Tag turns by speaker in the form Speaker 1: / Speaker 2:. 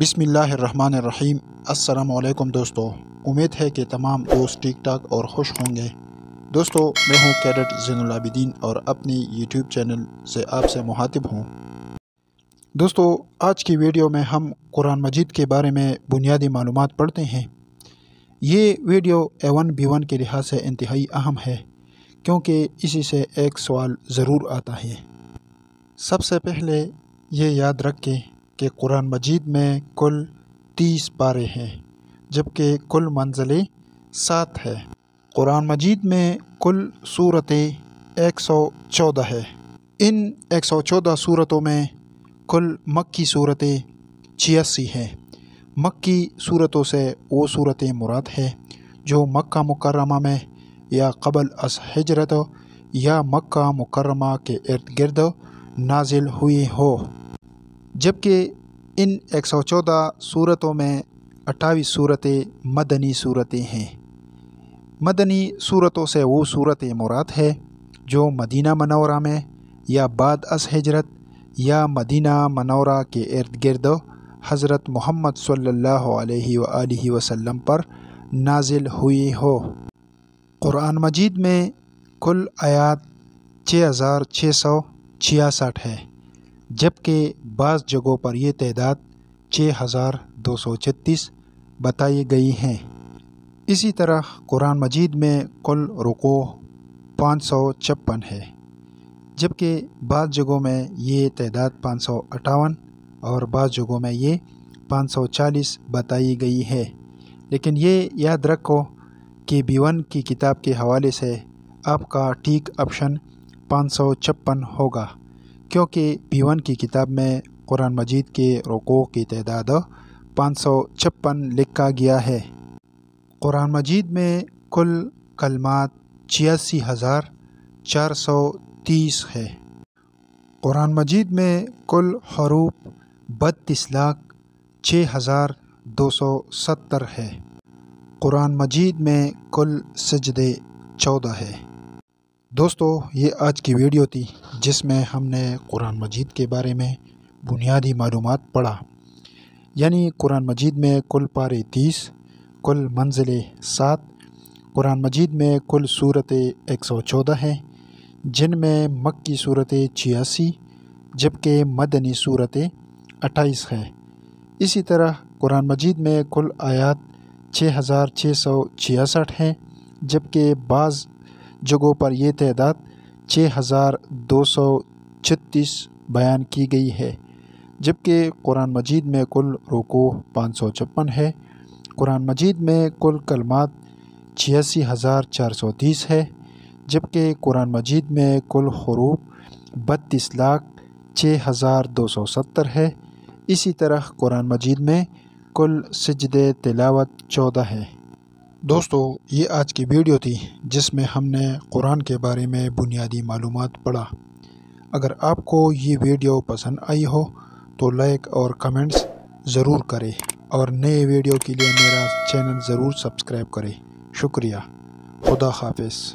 Speaker 1: بسم اللہ الرحمن الرحیم۔ السلام علیکم دوستو، امید ہے کہ تمام دوست ٹھیک ٹھاک اور خوش ہوں گے۔ دوستو، میں ہوں کیڈٹ زین العابدین اور اپنی یوٹیوب چینل سے آپ سے مخاطب ہوں۔ دوستو، آج کی ویڈیو میں ہم قرآن مجید کے بارے میں بنیادی معلومات پڑھتے ہیں۔ یہ ویڈیو A1 B1 کے لحاظ سے انتہائی اہم ہے کیونکہ اسی سے ایک سوال ضرور آتا ہے۔ سب سے پہلے یہ یاد رکھیں کہ قرآن مجید میں کل 30 پارے ہیں جبکہ کل منزلیں 7 ہے۔ قرآن مجید میں کل سورتیں 114 ہے۔ ان 114 سورتوں میں کل مکی سورتیں 86 ہیں۔ مکی سورتوں سے وہ سورتیں مراد ہے جو مکہ مکرمہ میں یا قبل از ہجرت یا مکہ مکرمہ کے ارد گرد نازل ہوئی ہو، جبکہ ان 114 سورتوں میں 28 سورتیں مدنی صورتیں ہیں۔ مدنی صورتوں سے وہ صورتیں مراد ہے جو مدینہ منورہ میں یا بعد از ہجرت یا مدینہ منورہ کے ارد گرد حضرت محمد صلی اللہ علیہ وآلہ وسلم پر نازل ہوئی ہو۔ قرآن مجید میں کل آیات 6666 ہے، جبکہ بعض جگہوں پر یہ تعداد 6236 بتائی گئی ہیں۔ اسی طرح قرآن مجید میں کل رکوع 556 ہے، جبکہ بعض جگہوں میں یہ تعداد 558 اور بعض جگہوں میں یہ 540 بتائی گئی ہے۔ لیکن یہ یاد رکھو کہ B1 کی کتاب کے حوالے سے آپ کا ٹھیک آپشن 556 ہوگا، کیونکہ B1 کی کتاب میں قرآن مجید کے رکوع کی تعداد 556 لکھا گیا ہے۔ قرآن مجید میں کل کلمات 86,430 ہے۔ قرآن مجید میں کل حروف 32,06,270 ہے۔ قرآن مجید میں کل سجدے 14 ہے۔ دوستو، یہ آج کی ویڈیو تھی جس میں ہم نے قرآن مجید کے بارے میں بنیادی معلومات پڑھا، یعنی قرآن مجید میں کل پارے 30، کل منزلیں 7، قرآن مجید میں کل سورتیں 114 ہیں جن میں مکی سورتیں 86 جبکہ مدنی سورتیں 28 ہیں۔ اسی طرح قرآن مجید میں کل آیات 6666 ہیں، جبکہ بعض جگہوں پر یہ تعداد 6236 بیان کی گئی ہے، جبکہ قرآن مجید میں کل رکوع 556 ہے۔ قرآن مجید میں کل کلمات 86,430 ہے، جبکہ قرآن مجید میں کل حروف 32,06,270 ہے۔ اسی طرح قرآن مجید میں کل سجدے تلاوت 14 ہے۔ دوستو، یہ آج کی ویڈیو تھی جس میں ہم نے قرآن کے بارے میں بنیادی معلومات پڑھا۔ اگر آپ کو یہ ویڈیو پسند آئی ہو تو لائک اور کمنٹس ضرور کریں اور نئے ویڈیو کے لیے میرا چینل ضرور سبسکرائب کریں۔ شکریہ۔ خدا حافظ۔